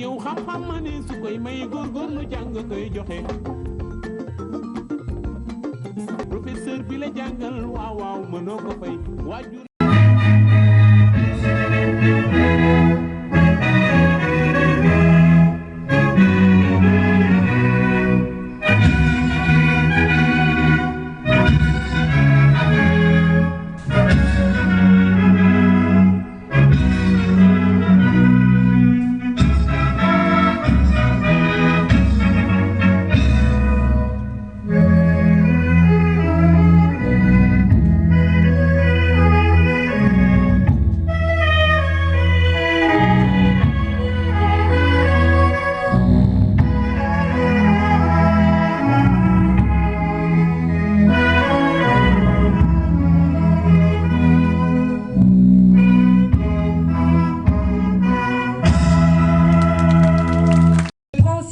yow xam-xam ma ne su koy may góorgóorlu jàng koy joxe professeur bi la jàngal waaw waaw mënoo ko fay waajur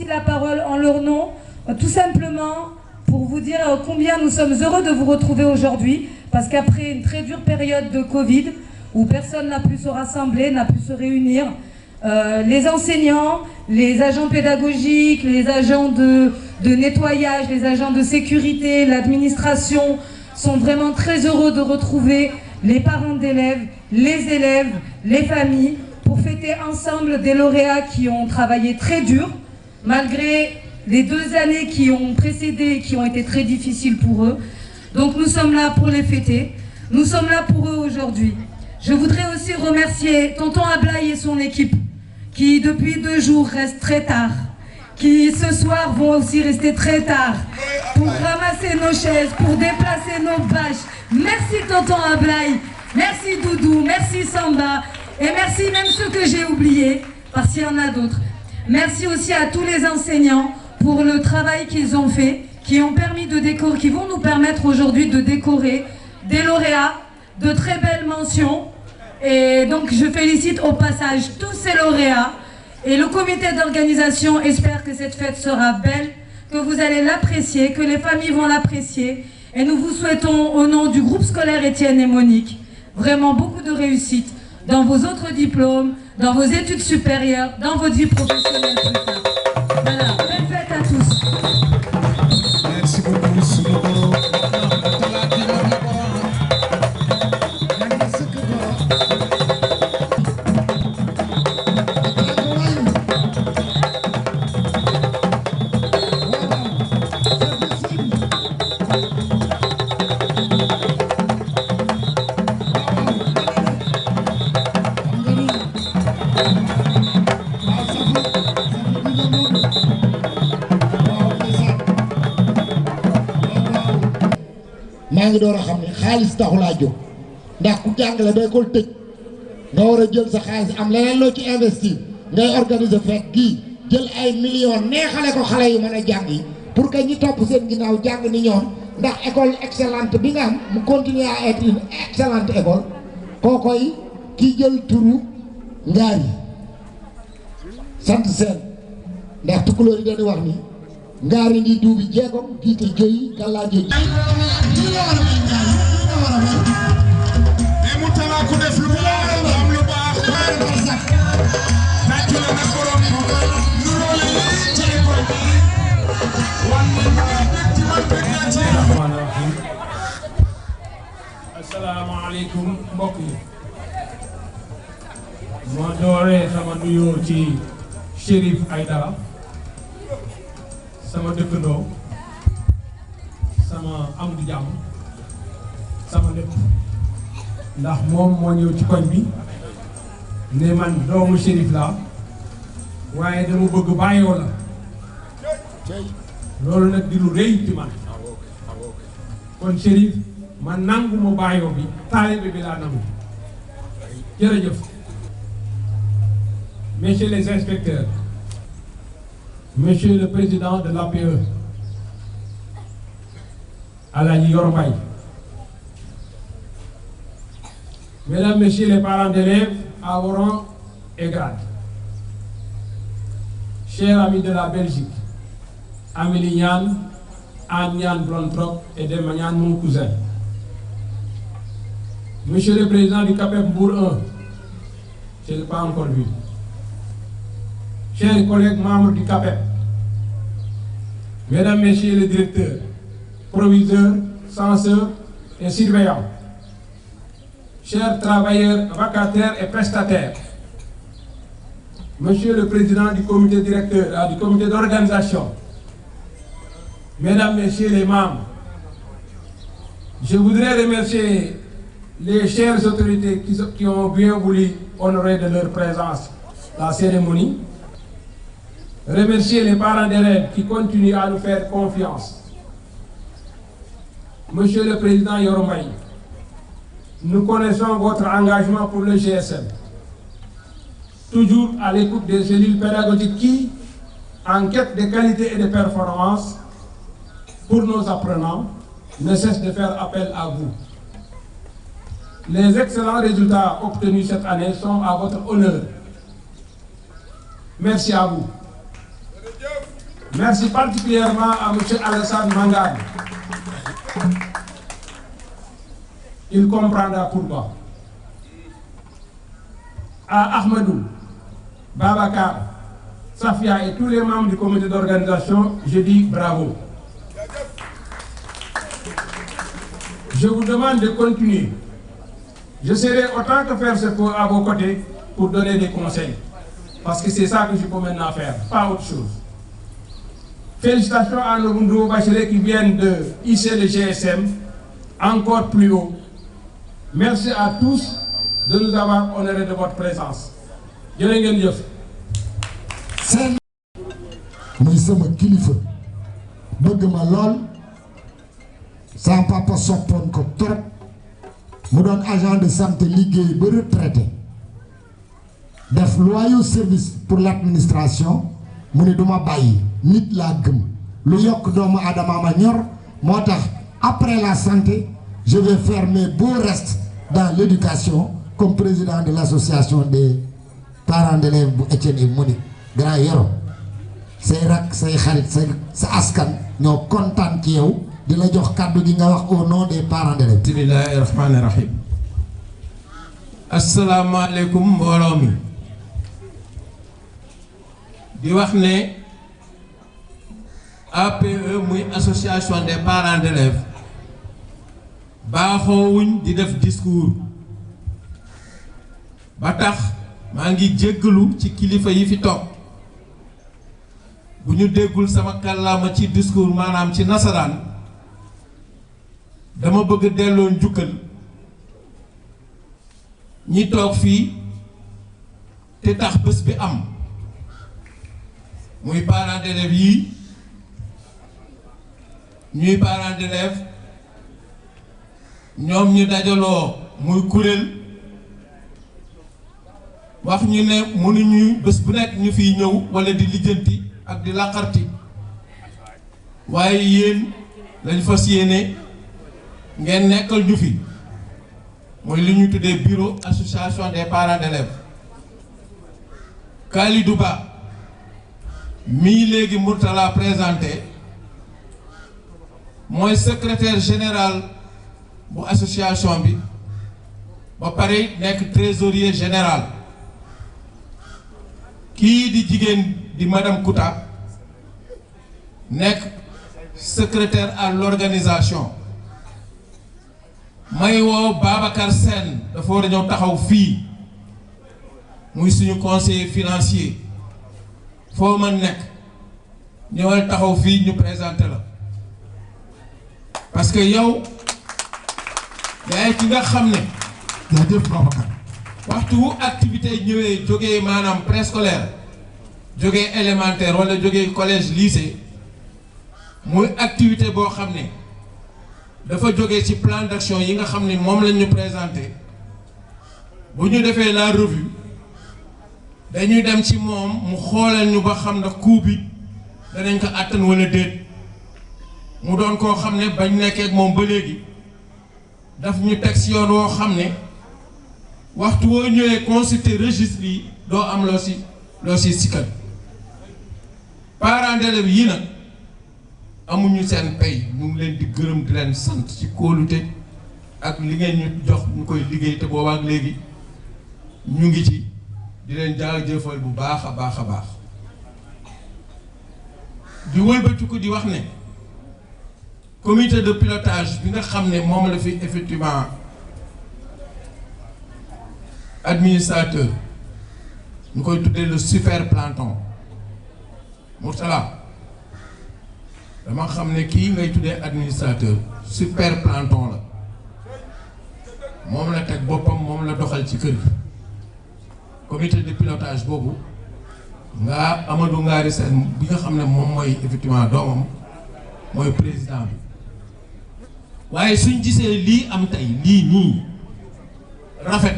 la parole en leur nom, tout simplement pour vous dire combien nous sommes heureux de vous retrouver aujourd'hui, parce qu'après une très dure période de Covid, où personne n'a pu se rassembler, n'a pu se réunir, les enseignants, les agents pédagogiques, les agents de nettoyage, les agents de sécurité, l'administration sont vraiment très heureux de retrouver les parents d'élèves, les familles, pour fêter ensemble des lauréats qui ont travaillé très dur, malgré les 2 années qui ont précédé, qui ont été très difficiles pour eux. Donc nous sommes là pour les fêter, nous sommes là pour eux aujourd'hui. Je voudrais aussi remercier tonton Ablaye et son équipe, qui depuis 2 jours restent très tard, qui ce soir vont aussi rester très tard, pour ramasser nos chaises, pour déplacer nos bâches. Merci tonton Ablaye, merci Doudou, merci Samba, et merci même ceux que j'ai oubliés, parce qu'il y en a d'autres. Merci aussi à tous les enseignants pour le travail qu'ils ont fait, qui ont permis de décorer, qui vont nous permettre aujourd'hui de décorer des lauréats, de très belles mentions. Et donc je félicite au passage tous ces lauréats. Et le comité d'organisation espère que cette fête sera belle, que vous allez l'apprécier, que les familles vont l'apprécier. Et nous vous souhaitons au nom du groupe scolaire Étienne et Monique, vraiment beaucoup de réussite dans vos autres diplômes, dans vos études supérieures, dans votre vie professionnelle plus tard. Voilà, belle fête à tous. Merci beaucoup. maa ngi door a xam ne xaalis taxulaa jóg ndax ku jàngale ba école tëj nga war a jël sa xaalis am leneen loo ci investir ngay organiser fête gii jël ay millions neexale ko xale yu mën a jàng yi pour que ñi topp seen ginnaaw jàng ni ñoom ndax école excellente bi nga am mu continuer à être une excellente école kookoy ki jël turu ngaar yi sant seen ndax tukulóor yi dañuy wax ni ngaar yi ngi duubi jeegom jiite jëyi gàllaa jëyi mu tala ku def lu baax am lu baax naaj la na borom lu roole ci école bi wan ci man bëgg naa ci rahmaan rahim assalaamu alaykum mbokk yi moo dooree sama nuyoo ci Chérif Aïdara sama dëkkandoo sama am di jàmm sama lépp ndax moom moo ñëw ci koñ bi ne man doomu Chérif la waaye dama bëgg bàyyoo la loolu nag di lu rëy ci man kon Chérif man nangu ma bàyyoo bi taalibe bi laa nangu jërëjëf messieurs les inspecteurs, monsieur le président de l'APE Alhaji Yoro Mbaye, mesdames, messieurs les parents d'élèves à vos rangs et grades, chers amis de la Belgique, Amélie Niane, Anne Niane Blontrop et Demba Niane, mon cousin, monsieur le président du CAPEP Mbour 1, je ne l'ai pas encore vu, chers collègues membres du CAPEP, mesdames, messieurs les directeurs, proviseurs, censeurs et surveillants, chers travailleurs, vacataires et prestataires, monsieur le président du comité directeur, du comité d'organisation, mesdames, messieurs les membres, je voudrais remercier les chères autorités qui ont bien voulu honorer de leur présence la cérémonie, remercier les parents d'élèves qui continuent à nous faire confiance. Monsieur le Président Yoro Mbaye, nous connaissons votre engagement pour le GSM, toujours à l'écoute des cellules pédagogiques qui, en quête de qualité et de performance pour nos apprenants, ne cessent de faire appel à vous. Les excellents résultats obtenus cette année sont à votre honneur. Merci à vous. Merci particulièrement à M. Alassane Mangane. Il comprendra pourquoi. À Ahmadou, Babacar, Safia et tous les membres du comité d'organisation, je dis bravo. Je vous demande de continuer. Je serai autant que faire ce peut à vos côtés pour donner des conseils. Parce que c'est ça que je peux maintenant faire, pas autre chose. Félicitations à nos nouveaux bacheliers qui viennent de hisser le GSM encore plus haut. Merci à tous de nous avoir honorés de votre présence. Jërë ngeen jëf. seen muy sama kilifa bëgg ma lool sama papa soppoon ko trop mu doon agent de santé liggéey ba retraité def loyal service pour l'administration mu ne duma bàyyi nit laa gëm lu yokk doomu aadama ma ñor moo tax après la santé je vais faire mes beaux restes dans l'éducation comme président de l'association des parents d'élèves bu Etienne et Monique grand Yoro say rak say xarit sa askan ñoo kontaan ci yow di la jox kàddu gi nga wax au nom des parents d'élèves. bismillahi rahmani rahim. asalaamaaleykum mbooloo mi di wax ne APE muy association des parents d'élèves baaxoowuñ di def discours ba tax maa ngi jéggalu ci kilifa yi fi toog bu ñu déggul sama kàllaama ci discours maanaam ci nasaraan dama bëgg delloo njukkal ñi toog fii te tax bés bi am muy parents d'élèves yii ñuy parents d'élèves ñoom ñu dajaloo muy kuréel wax ñu ne mënuñu bés bu nekk ñu fiy ñëw walla di lijjanti ak di làqarti waaye yéen lañ fas yéene ngeen nekkal ñu fi mooy li ñu tuddee bureau association des parents d'élèves. Kalidou Ba mii léegi Mourtala présenté mooy secrétaire général bu association bi ba pare nekk trésorier général. kii di jigéen di madame Kouta nekk secrétaire à l'organisation. may woo Babacar Sène dafa war a ñëw taxaw fii muy suñu conseiller financier foo mën nekk ñëwal taxaw fii ñu présenté la parce que yow yaay ki nga xam ne jaajëf Babacar waxtu wu activité ñëwee jógee maanaam préscolaire jógee élémentaire wala jógee collège lycée muy activité boo xam ne dafa jógee ci plan d'action yi nga xam ne moom lañ ñu présenté bu ñu defee la revue dañuy dem ci moom mu xoolal ñu ba xam na coût bi danañ ko àttan wala déet mu doon koo xam ne bañ nekkee ak moom ba léegi daf ñu teg ci yoon woo xam ne waxtu woo ñëwee consulter registre yi doo am loo si sikkat parents d'élèves yi nag amuñu seen pay ñu ngi leen di gërëm di leen sant ci kóolute ak li ngeen ñu jox ñu koy liggéey te boobaak léegi ñu ngi ci di leen jaajëfal bu baax a baax a baax di wëlbatiku di wax ne comité de pilotage bi nga xam ne moom la fi effectivement administrateur ñu koy tuddee le super planton Mourtala dama xam ne kii ngay tuddee administrateur super planton la moom la teg boppam moom la doxal ci kër gi comité de pilotage boobu nga Amadou Ngari Sène bi nga xam ne moom mooy effectivement doomam mooy président bi waaye suñ gisee lii am tey lii nii rafet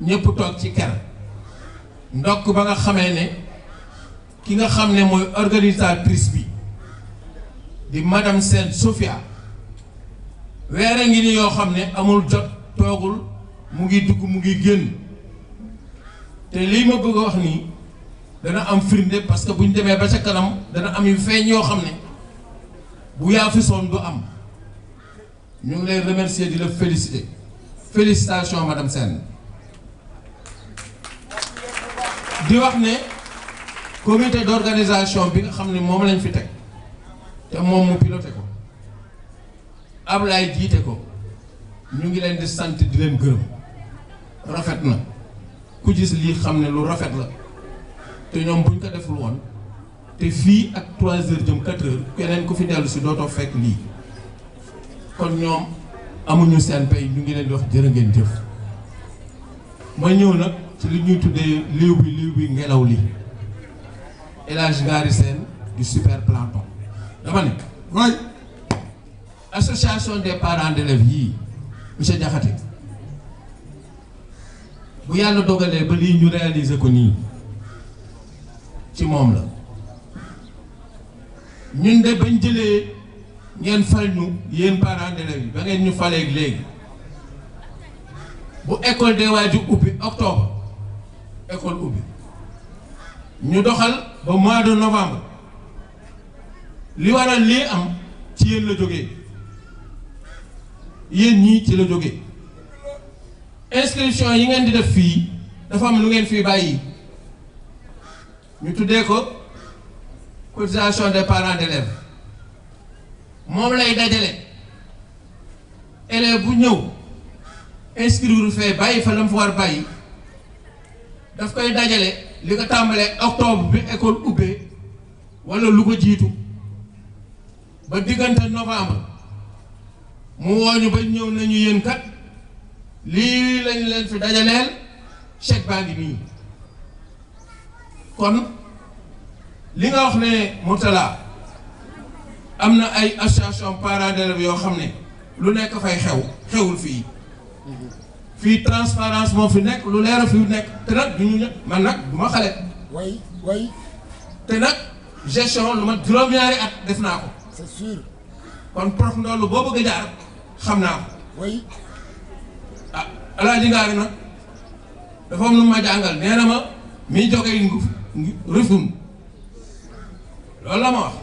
ñëpp toog ci ker ndokk ba nga xamee ne ki nga xam ne mooy organisatrice bi di madame Sène Sophia weere ngi ni yoo xam ne amul jot toogul mu ngi dugg mu ngi génn te lii ma bëgg a wax nii dana am firnde parce que bu ñu demee ba ca kanam dana am yu feeñ yoo xam ne bu yaa fi soon du am ñu ngi lay remercier di la féliciter félicitations madame Sène di wax ne comité d'organisation bi nga xam ne moom lañ fi teg te moom mu piloté ko Ablaye jiite ko ñu ngi leen di sant di leen gërëm rafet na ku gis lii xam ne lu rafet la te ñoom buñ ko deful woon te fii ak 3 heures jëm 4 heures keneen ku fi dellu si dootoo fekk lii kon ñoom amuñu seen pay ñu ngi leen di wax jërë ngeen jëf ma ñëw nag ci li ñuy tuddee liiw bi ngelaw li El Hadj Ngari Sène du super planton dama ne mooy association des parents d'élèves yii monsieur Diakhaté bu yàlla dogalee ba lii ñu réaliser ko nii ci moom la ñun de bañ jëlee ngeen fal ñu yéen parents d'élèves yi ba ngeen ñu faleeg léegi bu école des waaju ubbi octobre école ubbi ñu doxal ba mois de novembre li waral lii am ci yéen la jógee yéen ñii ci la jógee inscription yi ngeen di def fii dafa am lu ngeen fii bàyyi ñu tuddee ko cotisation des parents d'élèves moom lay dajale élève bu ñëw inscrire fee bàyyi fa la mu fa war bàyyi daf koy dajale li ko tàmbalee octobre bi école ubbee wala lu ko jiitu ba diggante novembre mu wooñu ba ñëw nañu yéen kat lii lañ leen fi dajaleel chèque baa ngi nii kon li nga wax ne Mourtala am na ay association parents d'élèves yoo xam ne lu nekk fay xewul fii transparence moo fi nekk lu leer a fi nekk te nag du ñu man nag du ma xale way te nag gestion lu ma juróom-ñaari at def naa ko c'est sûr kon prof ndoolu boo bëgg a jaar xam naa ko way ah Alaaji Ngaari nag dafa am lu ma jàngal nee na ma mi jógee Rufisque loolu la ma wax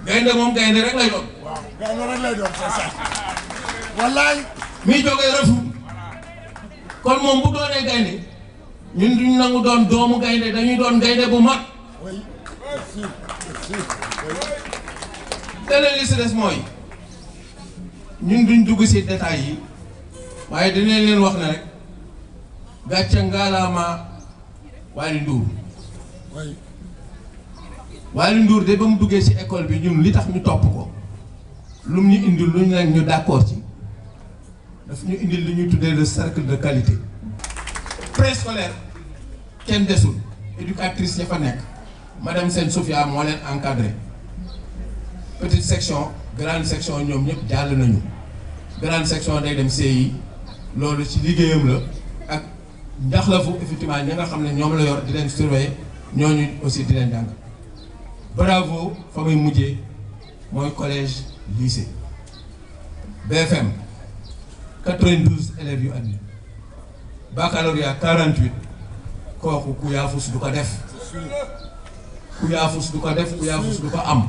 gaynde moom gaynde rek lay doon. waaw gaynde rek lay doon c'est ça wallaay mi jógee Rufisque kon moom bu doonee gaynde ñun duñ nangu doon doomu gaynde dañuy doon gaynde bu mag. oui c'est sûr c'est sûr leneen li si des mooy ñun duñ dugg si détails yi waaye dinañ leen wax ne rek gàcce ngaalaama Waly Ndour oui Waly Ndour de ba mu duggee si école bi ñun li tax ñu topp ko lu mu ñu indil lu ñu leen ñu d'accord ci daf ñu indil li ñuy tuddee le cercle de qualité préscolaire kenn desul éducatrice ya fa nekk madame Sène Sophia moo leen encadré petite section grande section ñoom ñëpp jàll nañu grande section day dem CI loolu ci liggéeyam la ak njaxlafu effectivement ñi nga xam ne ñoom la yor di leen surveiller ñooñu aussi di leen jàng bravo fa muy mujjee mooy collège lycée BFM 92 élèves yu admis baccalauréat 48 kooku ku yaafus du ko def ku yaafus du ko def ku yaafus du ko am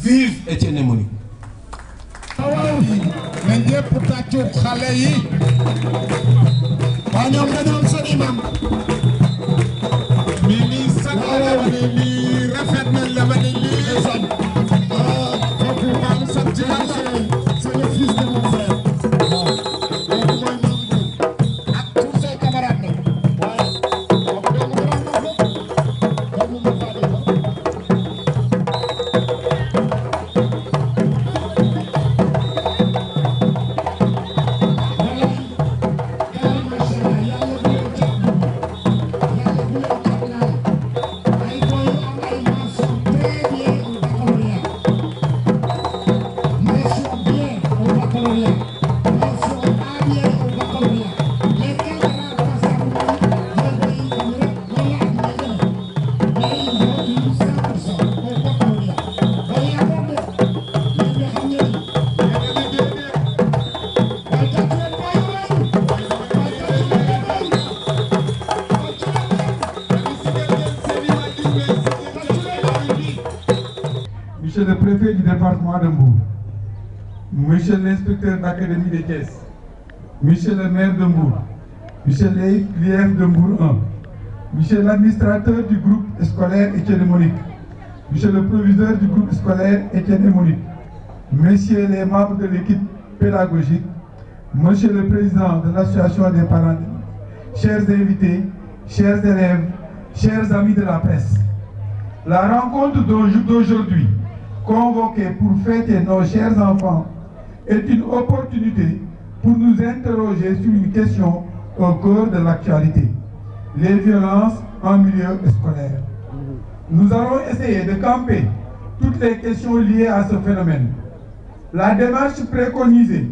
vive Etienne Moni. na ñëpp tàccu xale yi waa ñoom dañoo am seen imam mi lii sax la ma ne lii rafet na la ma ne lii Monsieur le préfet du département de Mbour, Monsieur l'inspecteur d'académie des Thiès, Monsieur le maire de Mbour, Monsieur l'IF de Mbour 1, Monsieur l'administrateur du groupe scolaire Étienne et Monique, Monsieur le proviseur du groupe scolaire Étienne et Monique, Messieurs les membres de l'équipe pédagogique, Monsieur le président de l'association des parents, chers invités, chers élèves, chers amis de la presse. La rencontre d'aujourd'hui, convoquée pour fêter nos chers enfants, est une opportunité pour nous interroger sur une question au cœur de l'actualité, les violences en milieu scolaire. Nous allons essayer de camper toutes les questions liées à ce phénomène. La démarche préconisée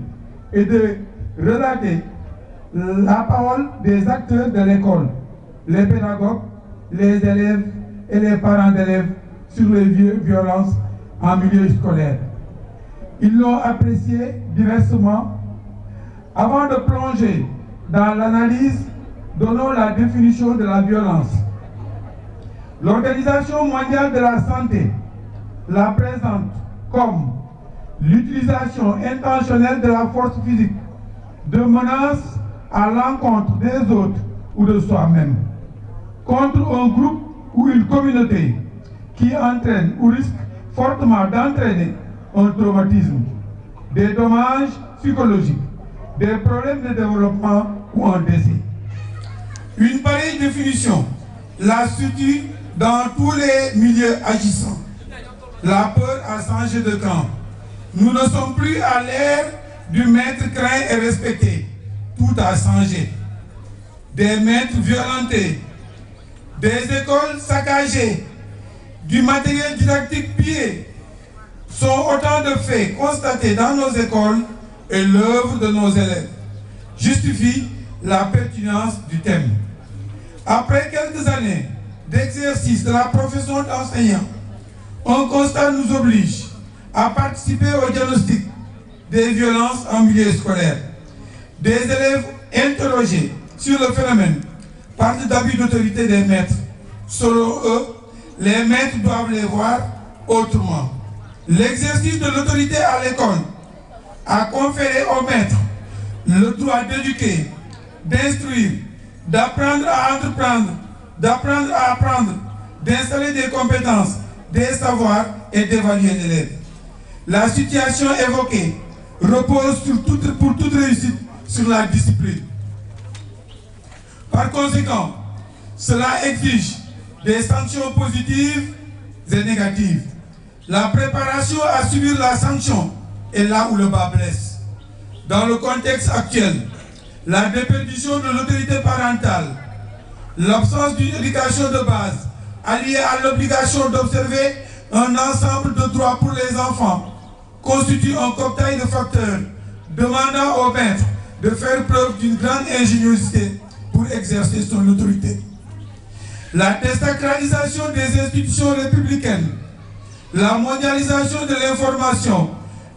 est de relater la parole des acteurs de l'école, les pédagogues, les élèves et les parents d'élèves sur les violences en milieu scolaire. Ils l'ont apprécié diversement. Avant de plonger dans l'analyse, donnons la définition de la violence. L'Organisation mondiale de la santé la présente comme l'utilisation intentionnelle de la force physique, de menaces à l'encontre des autres ou de soi-même, contre un groupe ou une communauté qui entraîne ou risque fortement d'entraîner un traumatisme, des dommages psychologiques, des problèmes de développement ou un décès. Une pareille définition la situe dans tous les milieux agissants. La peur a changé de camp. Nous ne sommes plus à l'ère du maître craint et respecté. Tout a changé. Des maîtres violentés, des écoles saccagées, du matériel didactique pillé sont autant de faits constatés dans nos écoles et l'œuvre de nos élèves justifie la pertinence du thème. Après quelques années d'exercice de la profession d'enseignant, un constat nous oblige à participer au diagnostic des violences en milieu scolaire. Des élèves interrogés sur le phénomène parlent d'abus d'autorité des maîtres. Selon eux, les maîtres doivent les voir autrement. L'exercice de l'autorité à l'école a conféré aux maîtres le droit d'éduquer, d'instruire, d'apprendre à entreprendre, d'apprendre à apprendre, d'installer des compétences, des savoirs et d'évaluer l'élève. La situation évoquée repose pour toute réussite sur la discipline. Par conséquent, cela exige des sanctions positives et négatives. La préparation à subir la sanction est là où le bas blesse. Dans le contexte actuel, la déperdition de l'autorité parentale, l'absence d'une éducation de base, alliée à l'obligation d'observer un ensemble de droits pour les enfants, constitue un cocktail de facteurs demandant au maître de faire preuve d'une grande ingéniosité pour exercer son autorité. La désacralisation des institutions républicaines, la mondialisation de l'information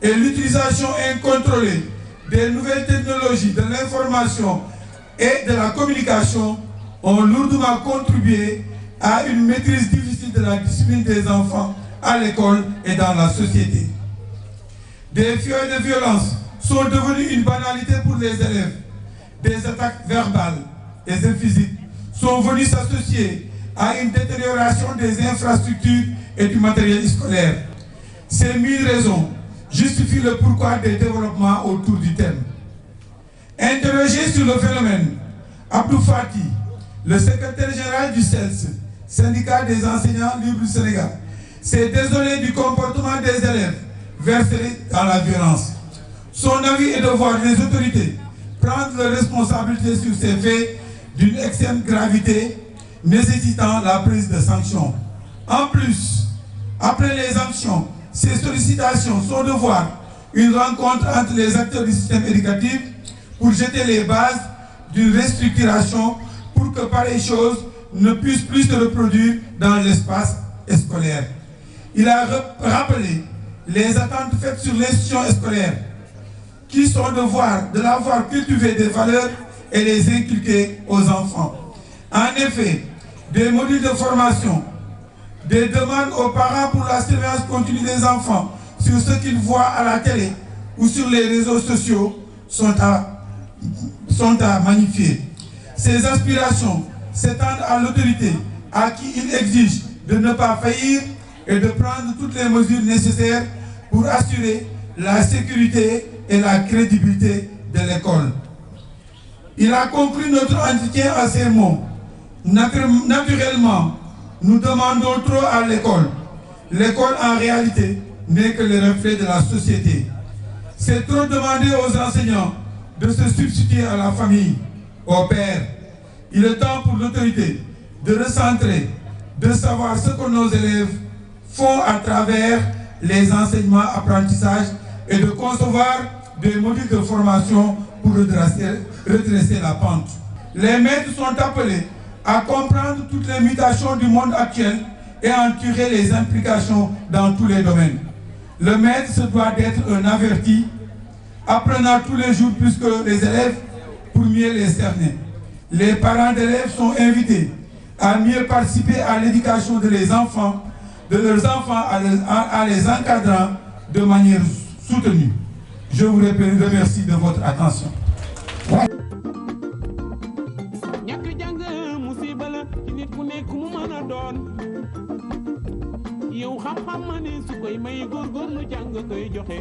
et l'utilisation incontrôlée des nouvelles technologies de l'information et de la communication ont lourdement contribué à une maîtrise difficile de la discipline des enfants à l'école et dans la société. Des faits de violence sont devenus une banalité pour les élèves. Des attaques verbales et physiques sont venues s'associer à une détérioration des infrastructures et du matériel scolaire. Ces 1000 raisons justifient le pourquoi des développements autour du thème. Interrogé sur le phénomène, Abdou Fati, le secrétaire général du CELS, syndicat des enseignants libres du Sénégal, s'est désolé du comportement des élèves versés dans la violence. Son avis est de voir les autorités prendre leurs responsabilités sur ces faits d'une extrême gravité nécessitant la prise de sanctions. En plus, après les sanctions, ces sollicitations sont de voir une rencontre entre les acteurs du système éducatif pour jeter les bases d'une restructuration pour que pareille chose ne puissent plus se reproduire dans l'espace scolaire. Il a rappelé les attentes faites sur l'institution scolaire, qui sont de la voir cultiver des valeurs et les inculquer aux enfants. En effet, des modules de formation, des demandes aux parents pour la surveillance continue des enfants sur ce qu'ils voient à la télé ou sur les réseaux sociaux sont à magnifier. Ces aspirations s'étendent à l'autorité à qui il exige de ne pas faillir et de prendre toutes les mesures nécessaires pour assurer la sécurité et la crédibilité de l'école. Il a conclu notre entretien à ces mots. Naturellement, nous demandons trop à l'école. L'école, en réalité, n'est que le reflet de la société. C'est trop demander aux enseignants de se substituer à la famille, aux pères. Il est temps pour l'autorité de recentrer, de savoir ce que nos élèves font à travers les enseignements, apprentissages et de concevoir des modules de formation pour redresser la pente. Les maîtres sont appelés à comprendre toutes les mutations du monde actuel et à en tirer les implications dans tous les domaines. Le maître se doit d'être un averti, apprenant tous les jours plus que les élèves pour mieux les cerner. Les parents d'élèves sont invités à mieux participer à l'éducation de leurs enfants en les encadrant de manière soutenue. Je vous remercie de votre attention. ñàkk jàng musiba la ci nit ku nekk mu mën a doon yow xam-xam ma ne su koy may góorgóorlu jàng koy joxe